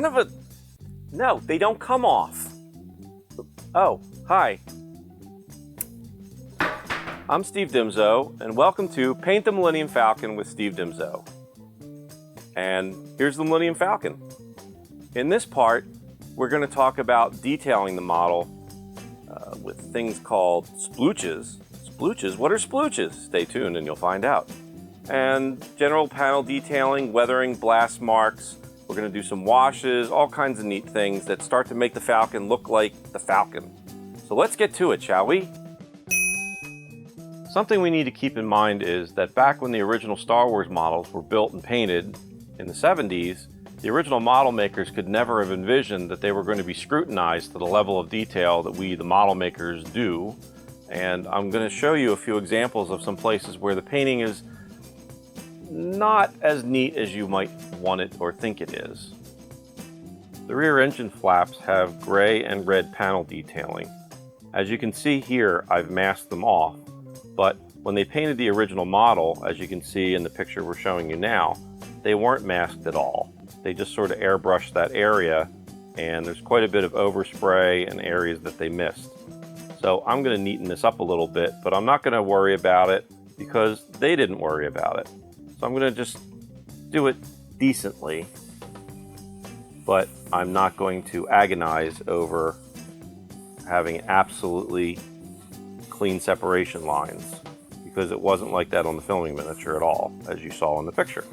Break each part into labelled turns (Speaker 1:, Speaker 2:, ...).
Speaker 1: son of a... No, they don't come off. Oh, hi. I'm Steve Dymszo, and welcome to Paint the Millennium Falcon with Steve Dymszo. And here's the Millennium Falcon. In this part, we're going to talk about detailing the model with things called splotches. Splotches? What are splotches? Stay tuned and you'll find out. And general panel detailing, weathering, blast marks. We're going to do some washes, all kinds of neat things that start to make the Falcon look like the Falcon. So let's get to it, shall we? Something we need to keep in mind is that back when the original Star Wars models were built and painted in the 70s, the original model makers could never have envisioned that they were going to be scrutinized to the level of detail that we, the model makers, do. And I'm going to show you a few examples of some places where the painting is not as neat as you might want it or think it is. The rear engine flaps have gray and red panel detailing. As you can see here, I've masked them off, but when they painted the original model, as you can see in the picture we're showing you now, they weren't masked at all. They just sort of airbrushed that area, and there's quite a bit of overspray and areas that they missed. So I'm going to neaten this up a little bit, but I'm not going to worry about it because they didn't worry about it. So I'm going to just do it decently, but I'm not going to agonize over having absolutely clean separation lines, because it wasn't like that on the filming miniature at all, as you saw in the picture.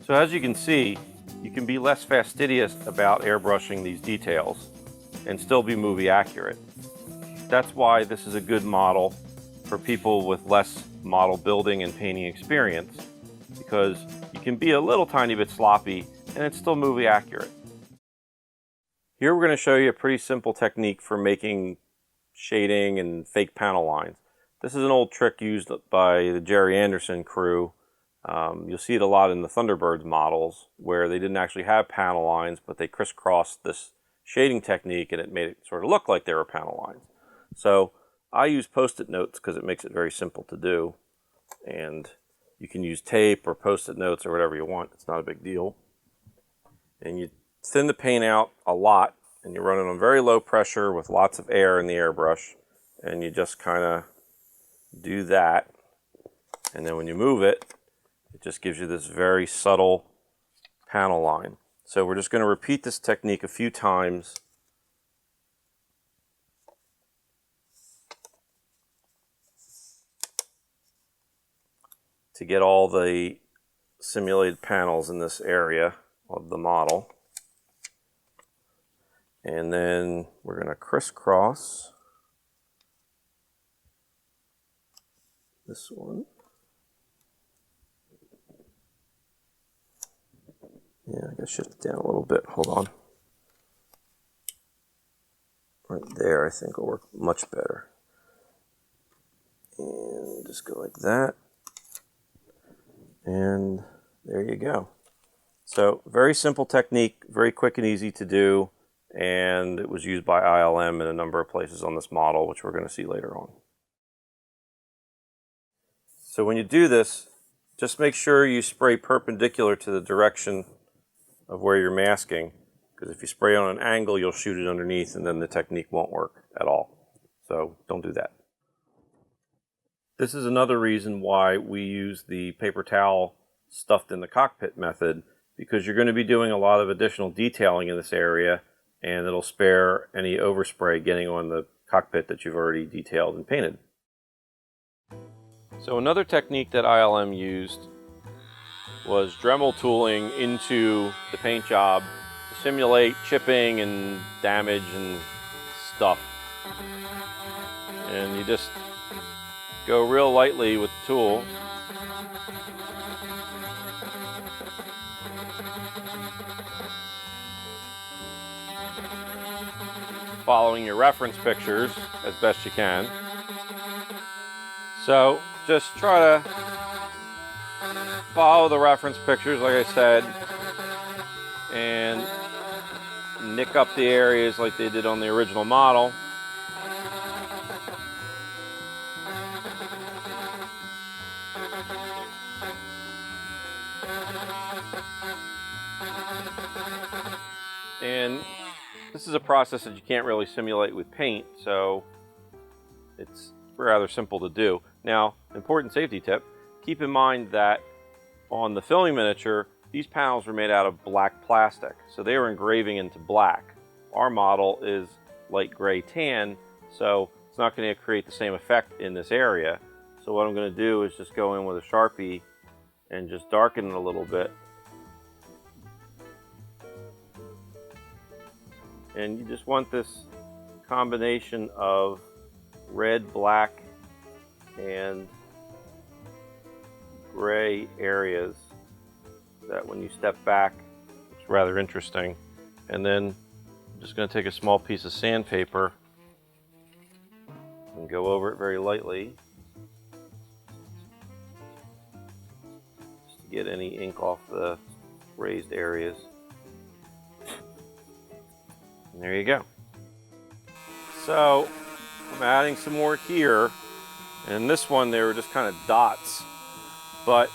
Speaker 1: So as you can see, you can be less fastidious about airbrushing these details and still be movie accurate. That's why this is a good model for people with less model building and painting experience, because you can be a little tiny bit sloppy and it's still movie accurate. Here we're going to show you a pretty simple technique for making shading and fake panel lines. This is an old trick used by the Jerry Anderson crew. You'll see it a lot in the Thunderbirds models where they didn't actually have panel lines, but they crisscrossed this shading technique and it made it sort of look like they were panel lines. So I use post-it notes because it makes it very simple to do. And you can use tape or post-it notes or whatever you want. It's not a big deal. And you thin the paint out a lot and you run it on very low pressure with lots of air in the airbrush. And you just kind of do that. And then when you move it, it just gives you this very subtle panel line. So we're just going to repeat this technique a few times. To get all the simulated panels in this area of the model. And then we're going to crisscross this one. Yeah, I gotta shift it down a little bit. Hold on. Right there, I think will work much better. And just go like that. And there you go. So, very simple technique, very quick and easy to do, and it was used by ILM in a number of places on this model, which we're going to see later on. So when you do this, just make sure you spray perpendicular to the direction of where you're masking, because if you spray on an angle, you'll shoot it underneath and then the technique won't work at all. So don't do that. This is another reason why we use the paper towel stuffed in the cockpit method, because you're going to be doing a lot of additional detailing in this area and it'll spare any overspray getting on the cockpit that you've already detailed and painted. So another technique that ILM used was Dremel tooling into the paint job to simulate chipping and damage and stuff. And you just go real lightly with the tool. Following your reference pictures as best you can. So just try to follow the reference pictures, like I said, and nick up the areas like they did on the original model. And this is a process that you can't really simulate with paint, so it's rather simple to do. Now, important safety tip, keep in mind that on the filling miniature, these panels were made out of black plastic, so they were engraving into black. Our model is light gray tan, so it's not going to create the same effect in this area. So what I'm going to do is just go in with a Sharpie and just darken it a little bit. And you just want this combination of red, black, and gray areas that when you step back, it's rather interesting. And then I'm just going to take a small piece of sandpaper and go over it very lightly just to get any ink off the raised areas. And there you go. So I'm adding some more here, and this one they were just kind of dots, but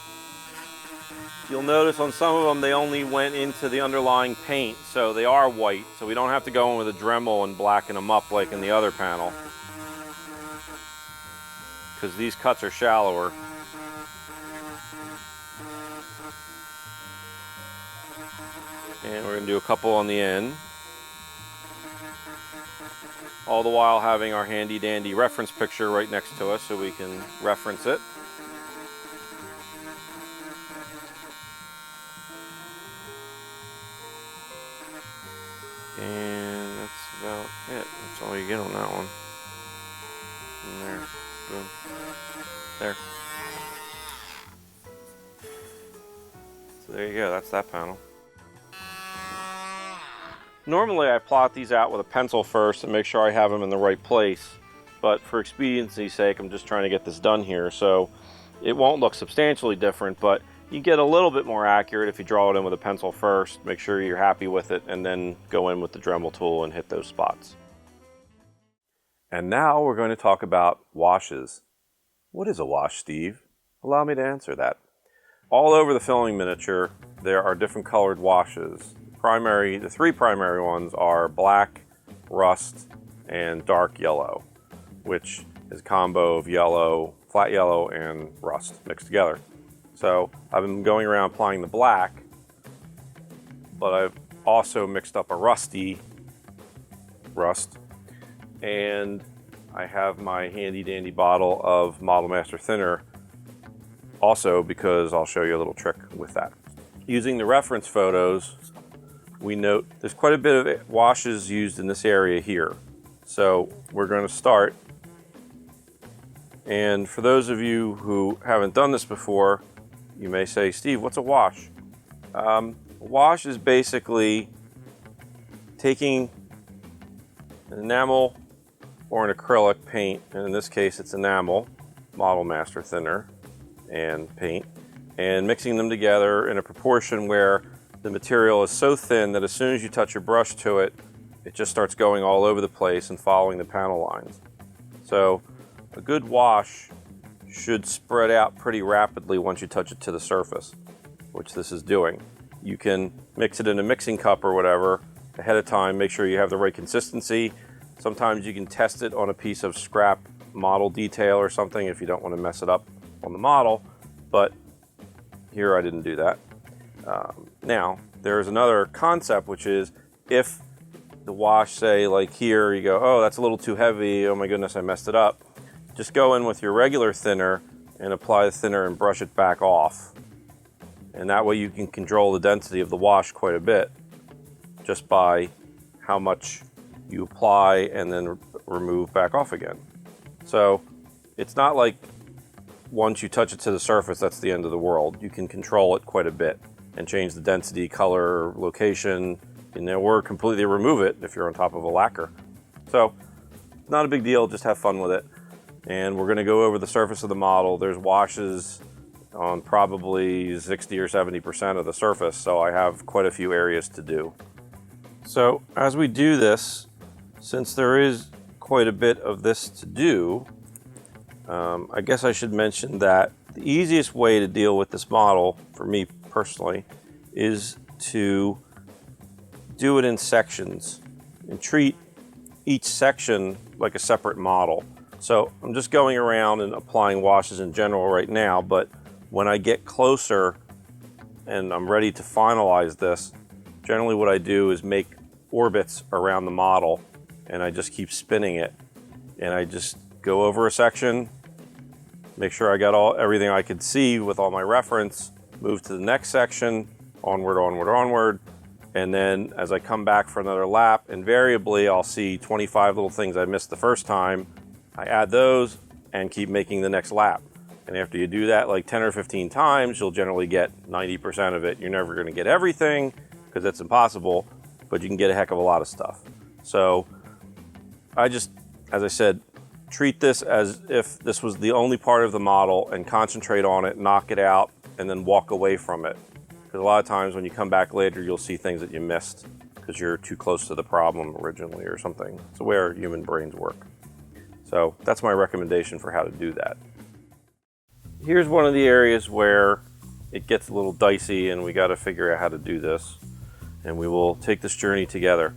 Speaker 1: you'll notice on some of them they only went into the underlying paint, so they are white, so we don't have to go in with a Dremel and blacken them up like in the other panel, because these cuts are shallower. And we're going to do a couple on the end, all the while having our handy dandy reference picture right next to us so we can reference it. And that's about it. That's all you get on that one. And there, boom, there. So there you go, that's that panel. Normally I plot these out with a pencil first and make sure I have them in the right place, but for expediency's sake I'm just trying to get this done here, so it won't look substantially different, but you get a little bit more accurate if you draw it in with a pencil first, make sure you're happy with it, and then go in with the Dremel tool and hit those spots. And now we're going to talk about washes. What is a wash, Steve? Allow me to answer that. All over the filling miniature there are different colored washes. The three primary ones are black, rust, and dark yellow, which is a combo of yellow, flat yellow, and rust mixed together. So I've been going around applying the black, but I've also mixed up a rusty rust, and I have my handy dandy bottle of Model Master thinner also, because I'll show you a little trick with that. Using the reference photos, we note there's quite a bit of washes used in this area here. So we're going to start, and for those of you who haven't done this before, you may say, Steve, what's a wash? A wash is basically taking an enamel or an acrylic paint, and in this case it's enamel, Model Master thinner, and paint, and mixing them together in a proportion where the material is so thin that as soon as you touch your brush to it, it just starts going all over the place and following the panel lines. So a good wash should spread out pretty rapidly once you touch it to the surface, which this is doing. You can mix it in a mixing cup or whatever ahead of time, make sure you have the right consistency. Sometimes you can test it on a piece of scrap model detail or something if you don't want to mess it up on the model, but here I didn't do that. Now, there's another concept, which is if the wash, say like here, you go, oh, that's a little too heavy, oh my goodness, I messed it up. Just go in with your regular thinner and apply the thinner and brush it back off. And that way you can control the density of the wash quite a bit just by how much you apply and then remove back off again. So it's not like once you touch it to the surface, that's the end of the world. You can control it quite a bit and change the density, color, location, or completely remove it if you're on top of a lacquer. So not a big deal, just have fun with it. And we're gonna go over the surface of the model. There's washes on probably 60 or 70% of the surface, so I have quite a few areas to do. So as we do this, since there is quite a bit of this to do, I guess I should mention that the easiest way to deal with this model, for me personally, is to do it in sections and treat each section like a separate model. So I'm just going around and applying washes in general right now, but when I get closer and I'm ready to finalize this, generally what I do is make orbits around the model and I just keep spinning it. And I just go over a section, make sure I got everything I could see with all my reference, move to the next section, onward, onward, onward. And then as I come back for another lap, invariably I'll see 25 little things I missed the first time. I add those and keep making the next lap. And after you do that like 10 or 15 times, you'll generally get 90% of it. You're never going to get everything because that's impossible, but you can get a heck of a lot of stuff. So I just, as I said, treat this as if this was the only part of the model and concentrate on it, knock it out, and then walk away from it. Because a lot of times when you come back later, you'll see things that you missed because you're too close to the problem originally or something. It's the way our human brains work. So that's my recommendation for how to do that. Here's one of the areas where it gets a little dicey and we got to figure out how to do this. And we will take this journey together.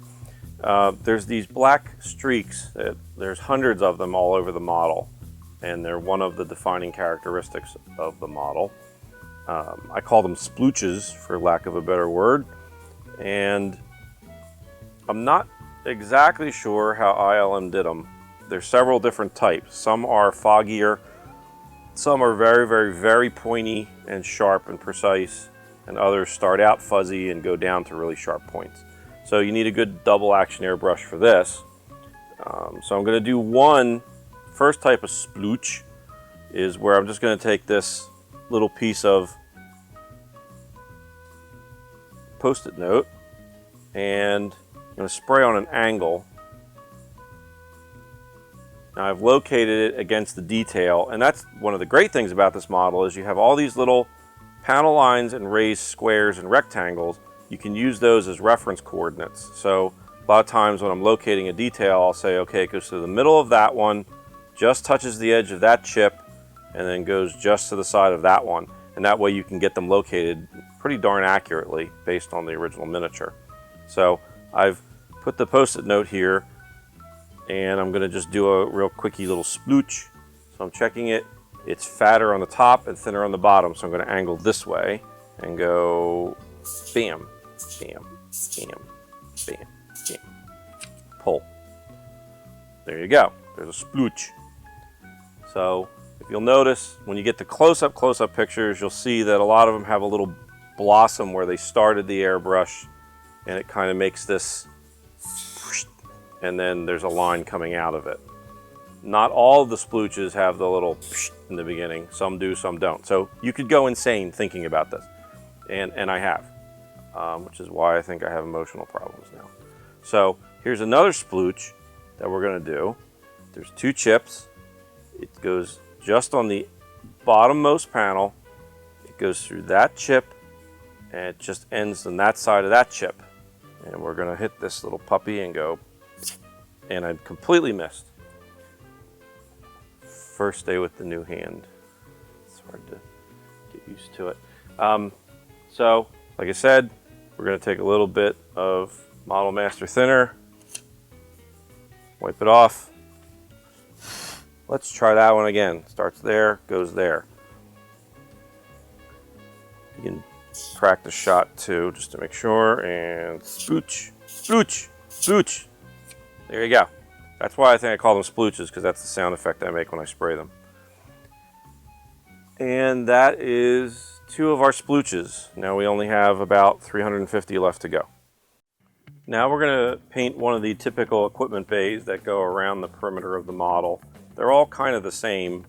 Speaker 1: There's these black streaks, there's hundreds of them all over the model, and they're one of the defining characteristics of the model. I call them splotches, for lack of a better word, and I'm not exactly sure how ILM did them. There's several different types. Some are foggier, some are very, very, very pointy and sharp and precise, and others start out fuzzy and go down to really sharp points. So you need a good double action airbrush for this. So I'm going to do one. First type of splooch is where I'm just going to take this little piece of Post-it note and I'm going to spray on an angle. Now I've located it against the detail, and that's one of the great things about this model is you have all these little panel lines and raised squares and rectangles. You can use those as reference coordinates. So a lot of times when I'm locating a detail, I'll say, okay, it goes to the middle of that one, just touches the edge of that chip, and then goes just to the side of that one. And that way you can get them located pretty darn accurately based on the original miniature. So I've put the Post-it note here, and I'm gonna just do a real quickie little splooch. So I'm checking it. It's fatter on the top and thinner on the bottom. So I'm gonna angle this way and go bam, bam, bam, bam, bam. Pull. There you go. There's a splooch. So if you'll notice, when you get to close-up pictures, you'll see that a lot of them have a little blossom where they started the airbrush, and it kind of makes this, and then there's a line coming out of it. Not all of the splooches have the little in the beginning. Some do, some don't. So you could go insane thinking about this, and I have. Which is why I think I have emotional problems now. So here's another splooch that we're going to do. There's two chips. It goes just on the bottommost panel. It goes through that chip, and it just ends on that side of that chip. And we're going to hit this little puppy and go, and I completely missed. First day with the new hand. It's hard to get used to it. So, like I said, we're going to take a little bit of Model Master thinner, wipe it off. Let's try that one again. Starts there, goes there. You can practice shot too, just to make sure, and splooch, splooch, splooch. There you go. That's why I think I call them splooches, because that's the sound effect I make when I spray them. And that is 2 of our splooches. Now we only have about 350 left to go. Now we're going to paint one of the typical equipment bays that go around the perimeter of the model. They're all kind of the same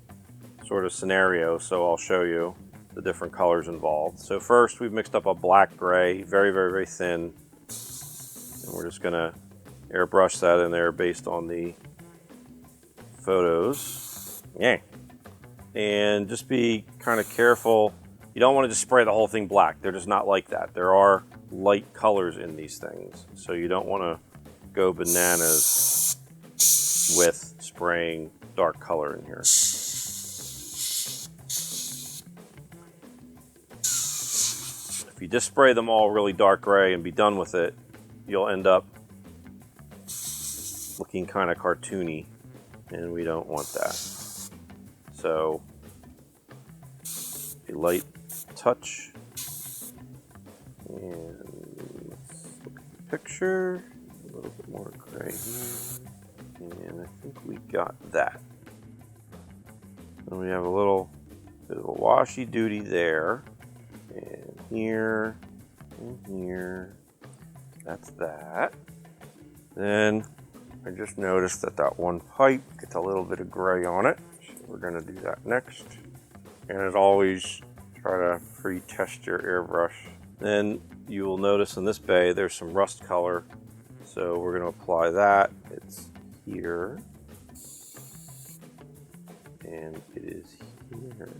Speaker 1: sort of scenario, so I'll show you the different colors involved. So first we've mixed up a black gray, very, very, very thin. And we're just going to airbrush that in there based on the photos. Yeah. And just be kind of careful. You don't want to just spray the whole thing black. They're just not like that. There are light colors in these things. So you don't want to go bananas with spraying dark color in here. If you just spray them all really dark gray and be done with it, you'll end up looking kind of cartoony, and we don't want that. So a light touch, and let's look at the picture. A little bit more gray here, and I think we got that. And we have a little bit of a washy duty there, and here, and here. That's that. Then I just noticed that that one pipe gets a little bit of gray on it. So we're going to do that next. And as always, try to pre-test your airbrush. Then you will notice in this bay there's some rust color. So we're going to apply that. It's here. And it is here.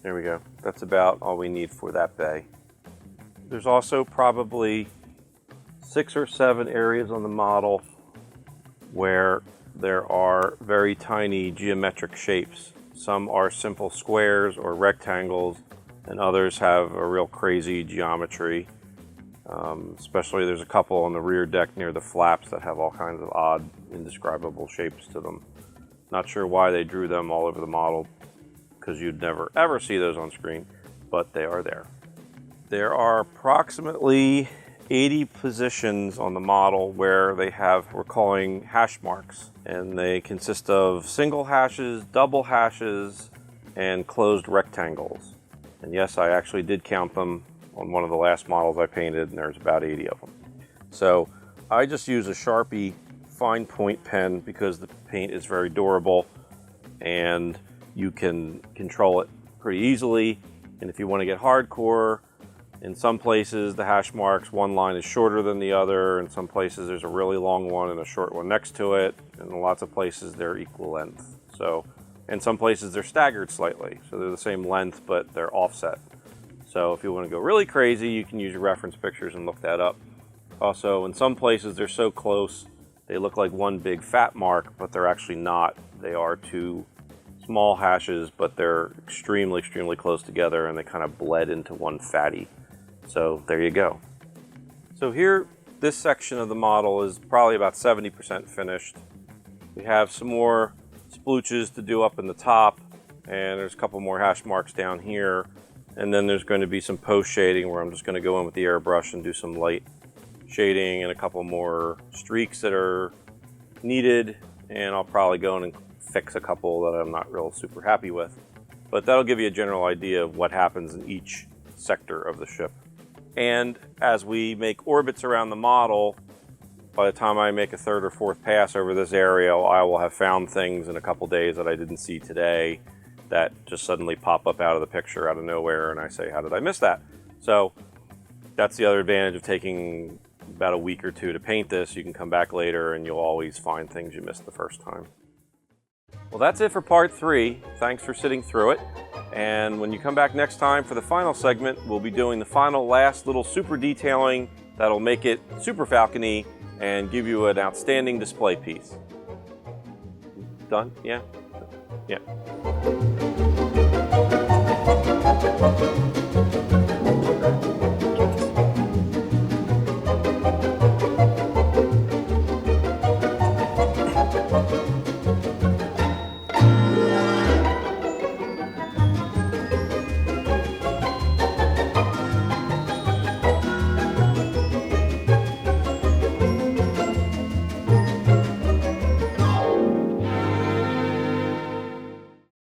Speaker 1: There we go. That's about all we need for that bay. There's also probably 6 or 7 areas on the model where there are very tiny geometric shapes. Some are simple squares or rectangles, and others have a real crazy geometry. Especially there's a couple on the rear deck near the flaps that have all kinds of odd, indescribable shapes to them. Not sure why they drew them all over the model, because you'd never ever see those on screen, but they are there. There are approximately 80 positions on the model where they have what we're calling hash marks, and they consist of single hashes, double hashes, and closed rectangles. And yes, I actually did count them on one of the last models I painted, and there's about 80 of them. So I just use a Sharpie fine point pen because the paint is very durable and you can control it pretty easily. And if you want to get hardcore, in some places the hash marks, one line is shorter than the other. In some places there's a really long one and a short one next to it. And in lots of places they're equal length. So in some places they're staggered slightly. So they're the same length, but they're offset. So if you want to go really crazy, you can use your reference pictures and look that up. Also, in some places they're so close, they look like one big fat mark, but they're actually not. They are two small hashes, but they're extremely, extremely close together, and they kind of bled into one fatty. So there you go. So here, this section of the model is probably about 70% finished. We have some more splotches to do up in the top, and there's a couple more hash marks down here. And then there's going to be some post shading where I'm just going to go in with the airbrush and do some light shading and a couple more streaks that are needed. And I'll probably go in and fix a couple that I'm not real super happy with. But that'll give you a general idea of what happens in each sector of the ship. And as we make orbits around the model, by the time I make a third or fourth pass over this area, I will have found things in a couple days that I didn't see today that just suddenly pop up out of the picture out of nowhere, and I say, how did I miss that? So that's the other advantage of taking about a week or two to paint this. You can come back later and you'll always find things you missed the first time. Well, that's it for part 3. Thanks for sitting through it. And when you come back next time for the final segment, we'll be doing the final last little super detailing that'll make it super Falcon-y and give you an outstanding display piece. Done? Yeah? Yeah.